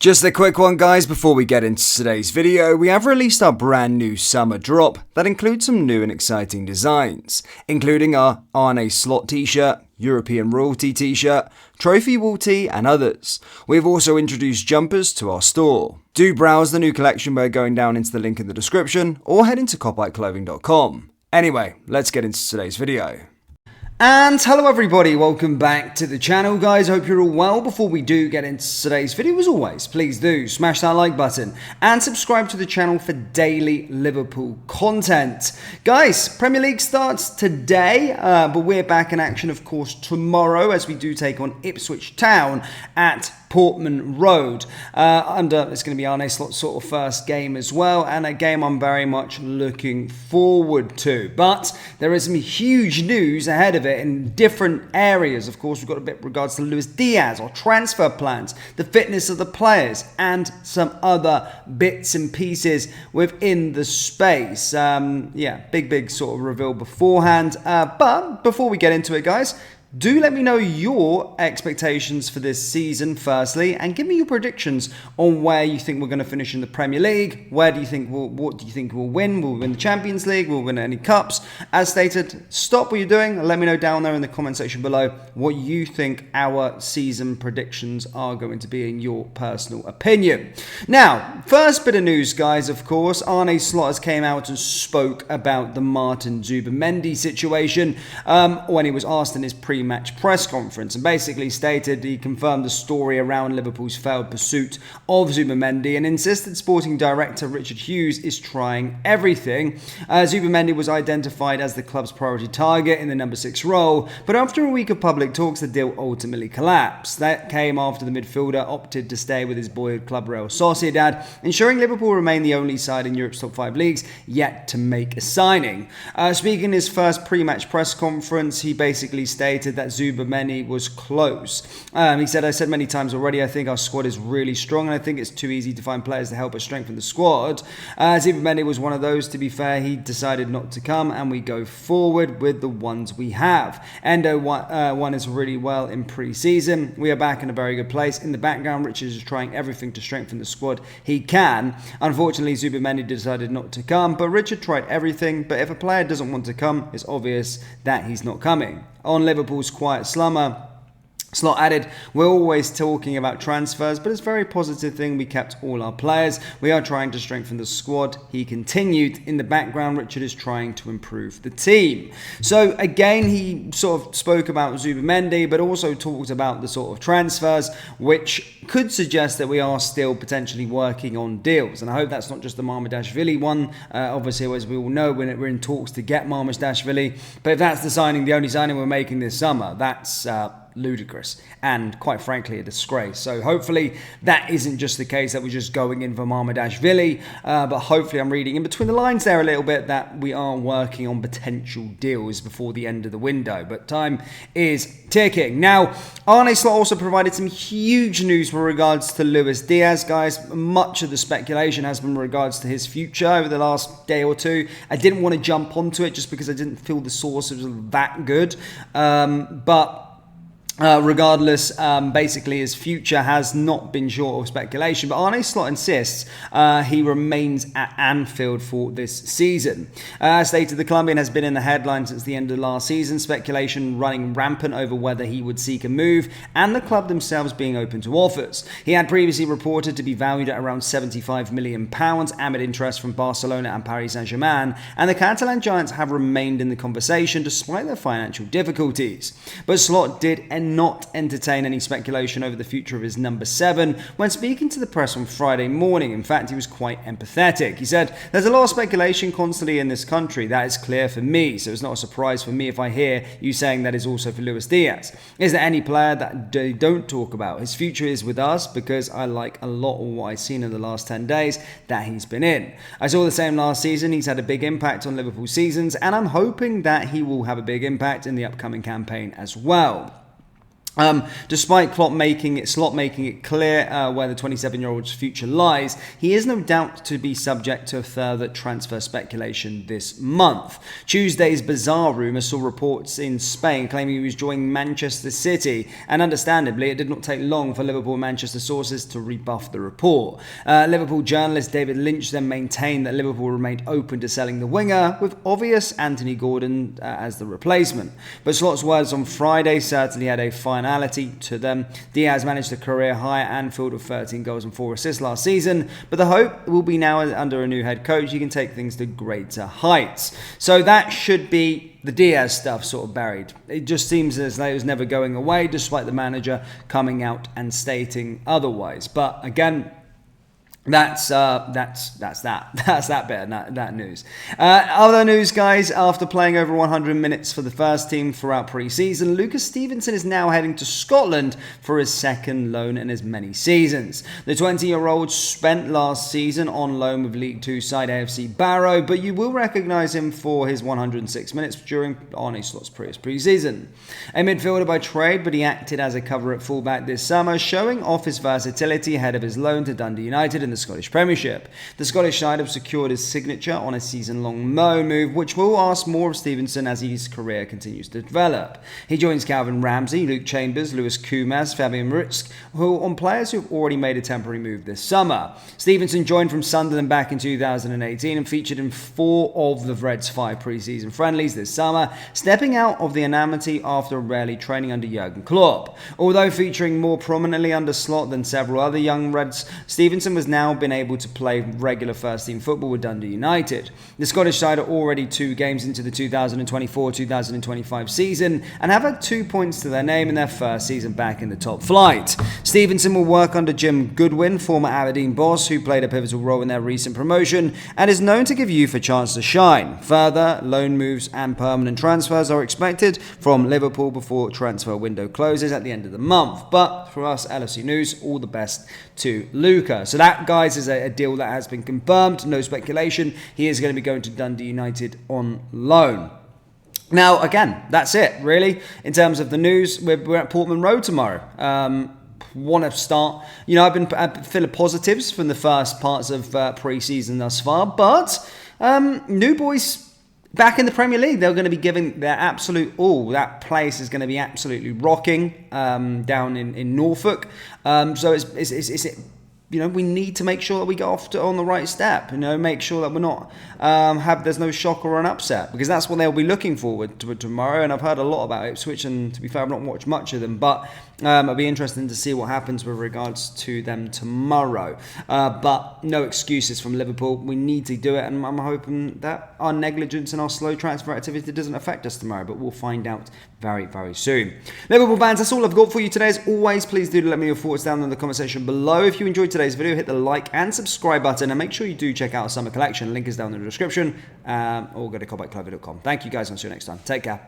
Just a quick one, guys, before we get into today's video. We have released our brand new summer drop that includes some new and exciting designs, including our Arne Slot t-shirt, European Royalty t-shirt, Trophy Wall tee and others. We've also introduced jumpers to our store. Do browse the new collection by going down into the link in the description or head into copyclothing.com. Anyway, let's get into today's video. And hello everybody, welcome back to the channel, guys. Hope you're all well. Before we do get into today's video, as always, please do smash that like button and subscribe to the channel for daily Liverpool content. Guys, Premier League starts today, but we're back in action, of course, tomorrow as we do take on Ipswich Town at Portman Road. It's going to be our next sort of first game as well, and a game I'm very much looking forward to. But there is some huge news ahead of it in different areas. Of course, we've got a bit regards to Luis Diaz, our transfer plans, the fitness of the players, and some other bits and pieces within the space. Big sort of reveal beforehand. But before we get into it, guys, do let me know your expectations for this season, firstly, and give me your predictions on where you think we're going to finish in the Premier League. What do you think we'll win? Will we win the Champions League? Will we win any cups? As stated, stop what you're doing and let me know down there in the comment section below what you think our season predictions are going to be in your personal opinion. Now, first bit of news, guys, of course, Arne Slot has came out and spoke about the Martin Zubimendi situation when he was asked in his pre-match press conference, and basically stated he confirmed the story around Liverpool's failed pursuit of Zubimendi and insisted sporting director Richard Hughes is trying everything. Zubimendi was identified as the club's priority target in the number 6 role, but after a week of public talks the deal ultimately collapsed. That came after the midfielder opted to stay with his boyhood club Real Sociedad, ensuring Liverpool remain the only side in Europe's top 5 leagues yet to make a signing. Speaking in his first pre-match press conference, he basically stated that Zubimendi was close. He said, I said many times already, I think our squad is really strong and I think it's too easy to find players to help us strengthen the squad. Zubimendi was one of those, to be fair. He decided not to come and we go forward with the ones we have. Endo won us really well in pre-season. We are back in a very good place. In the background, Richard is trying everything to strengthen the squad he can. Unfortunately, Zubimendi decided not to come, but Richard tried everything. But if a player doesn't want to come, it's obvious that he's not coming. On Liverpool's quiet slumber, Slot added, we're always talking about transfers, but it's a very positive thing we kept all our players. We are trying to strengthen the squad. He continued, in the background, Richard is trying to improve the team. So again, he sort of spoke about Zubimendi, but also talked about the sort of transfers, which could suggest that we are still potentially working on deals. And I hope that's not just the Mamardashvili one. Obviously, as we all know, we're in talks to get Mamardashvili. But if that's the only signing we're making this summer, that's ludicrous and quite frankly a disgrace. So hopefully that isn't just the case that we're just going in for Mamardashvili, but hopefully I'm reading in between the lines there a little bit that we are working on potential deals before the end of the window, but time is ticking. Now, Arne Slot also provided some huge news with regards to Luis Diaz, guys. Much of the speculation has been in regards to his future over the last day or two. I didn't want to jump onto it just because I didn't feel the source was that good, but regardless, basically his future has not been short of speculation, but Arne Slot insists he remains at Anfield for this season. As stated, the Colombian has been in the headlines since the end of last season, speculation running rampant over whether he would seek a move, and the club themselves being open to offers. He had previously reported to be valued at around £75 million amid interest from Barcelona and Paris Saint-Germain, and the Catalan Giants have remained in the conversation despite their financial difficulties. But Slot did not entertain any speculation over the future of his number 7 when speaking to the press on Friday morning. In fact, he was quite empathetic. He said, there's a lot of speculation constantly in this country. That is clear for me, so it's not a surprise for me if I hear you saying that is also for Luis Diaz. Is there any player that they don't talk about? His future is with us because I like a lot of what I've seen in the last 10 days that he's been in. I saw the same last season. He's had a big impact on Liverpool seasons, and I'm hoping that he will have a big impact in the upcoming campaign as well. Despite Slot making it clear where the 27-year-old's future lies, he is no doubt to be subject to further transfer speculation this month. Tuesday's bizarre rumour saw reports in Spain claiming he was joining Manchester City, and understandably, it did not take long for Liverpool and Manchester sources to rebuff the report. Liverpool journalist David Lynch then maintained that Liverpool remained open to selling the winger, with obvious Anthony Gordon as the replacement. But Slot's words on Friday certainly had a finality to them. Diaz managed a career high at Anfield with 13 goals and 4 assists last season, but the hope will be now under a new head coach, he can take things to greater heights. So that should be the Diaz stuff sort of buried. It just seems as though it was never going away, despite the manager coming out and stating otherwise. But again, that's that bit of that news. Other news, guys. After playing over 100 minutes for the first team throughout pre-season, Luca Stephenson is now heading to Scotland for his second loan in as many seasons. The 20-year-old spent last season on loan with League Two side AFC Barrow, but you will recognise him for his 106 minutes during Arne Slot's previous pre-season. A midfielder by trade, but he acted as a cover at fullback this summer, showing off his versatility ahead of his loan to Dundee United in the Scottish Premiership. The Scottish side have secured his signature on a season-long loan move, which will ask more of Stephenson as his career continues to develop. He joins Calvin Ramsey, Luke Chambers, Lewis Kumas, Fabian Ritzk, who on players who have already made a temporary move this summer. Stephenson joined from Sunderland back in 2018 and featured in 4 of the Reds' 5 pre-season friendlies this summer, stepping out of the anonymity after rarely training under Jurgen Klopp. Although featuring more prominently under Slot than several other young Reds, Stephenson has now been able to play regular first-team football with Dundee United. The Scottish side are already 2 games into the 2024-2025 season and have had 2 points to their name in their first season back in the top flight. Stephenson will work under Jim Goodwin, former Aberdeen boss, who played a pivotal role in their recent promotion and is known to give youth a chance to shine. Further, loan moves and permanent transfers are expected from Liverpool before transfer window closes at the end of the month. But for us, LFC News, all the best to Luca. So that, guys, is a deal that has been confirmed. No speculation. He is going to be going to Dundee United on loan. Now, again, that's it, really. In terms of the news, we're at Portman Road tomorrow. Want to start, I've been full of positives from the first parts of pre-season thus far, but new boys back in the Premier League, they're going to be giving their absolute all. That place is going to be absolutely rocking down in Norfolk. So it's we need to make sure that we get off on the right step. Make sure that we're not there's no shock or an upset, because that's what they'll be looking forward to tomorrow. And I've heard a lot about Ipswich, and to be fair, I've not watched much of them, but it'll be interesting to see what happens with regards to them tomorrow. But no excuses from Liverpool. We need to do it, and I'm hoping that our negligence and our slow transfer activity doesn't affect us tomorrow, but we'll find out very, very soon. Liverpool fans, that's all I've got for you today. As always, please do let me know your thoughts down in the comment section below. If you enjoyed today's video, hit the like and subscribe button, and make sure you do check out our summer collection. Link is down in the description, or go to combatclover.com. Thank you guys, and I'll see you next time. Take care.